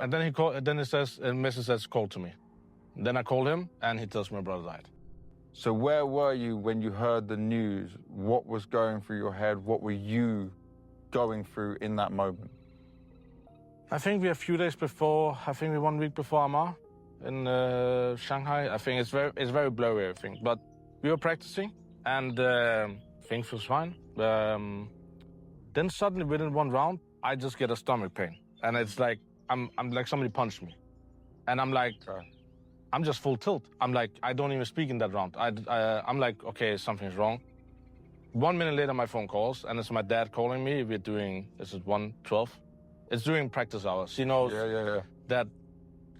And then he says, and Mrs. says, call to me. Then I called him, and he tells me my brother died. So where were you when you heard the news? What was going through your head? What were you going through in that moment? I think we're a few days before, I think we're 1 week before Amar in Shanghai. I think it's very blurry, everything. But we were practicing, and things was fine. Then suddenly, within one round, I just get a stomach pain. And it's like, I'm like somebody punched me. And I'm like, I'm just full tilt. I'm like, I don't even speak in that round. I'm like, okay, something's wrong. 1 minute later, my phone calls, and it's my dad calling me. We're doing, this is 1:12. It's during practice hours. He knows that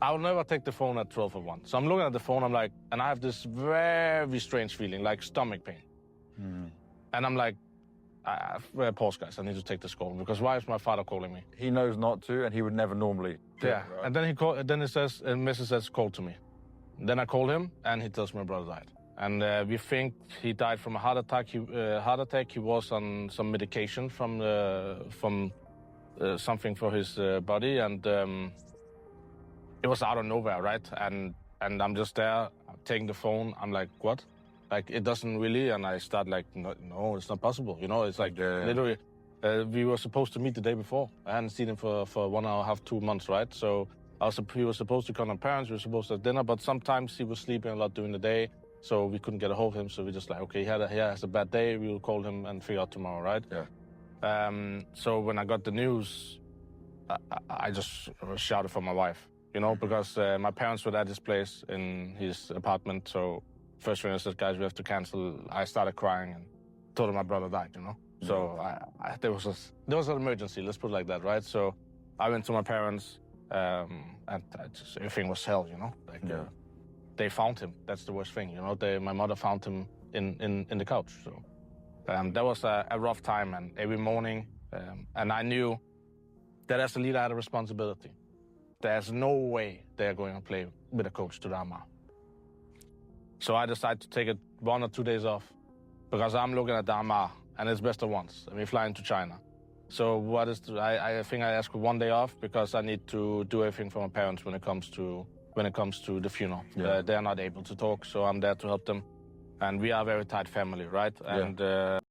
I will never take the phone at 12 or 1. So I'm looking at the phone, I'm like, and I have this very strange feeling, like stomach pain. And I'm like, pause, guys, I need to take this call, because why is my father calling me? He knows not to, and he would never normally do it, right? And then he says, and Mrs. says, call to me. Then I called him, and he tells me my brother died. And we think he died from a heart attack. He was on some medication from something for his body, and it was out of nowhere, right? And I'm just there, taking the phone. I'm like, what? Like, it doesn't really, and I start like, no, it's not possible. You know, it's like literally, we were supposed to meet the day before. I hadn't seen him for 1.5, 2 months, right? So he was supposed to come on parents, we were supposed to have dinner, but sometimes he was sleeping a lot during the day, so we couldn't get a hold of him. So we just like, okay, he has a bad day, we will call him and figure out tomorrow, right? So when I got the news, I just shouted for my wife, you know, because my parents were at his place in his apartment. So first thing I said, guys, we have to cancel. I started crying and told him my brother died, you know. So there was an emergency, let's put it like that, right? So I went to my parents, and everything was hell, you know. Like they found him. That's the worst thing, you know. My mother found him in the couch. So that was a rough time, and every morning, and I knew that as a leader, I had a responsibility. There's no way they're going to play with a coach to the Amar. So I decided to take 1 or 2 days off, because I'm looking at the Amar, and it's best of ones, and we're flying to China. So I think I asked for 1 day off, because I need to do everything for my parents when it comes to the funeral. They're not able to talk, so I'm there to help them. And we are a very tight family, right? And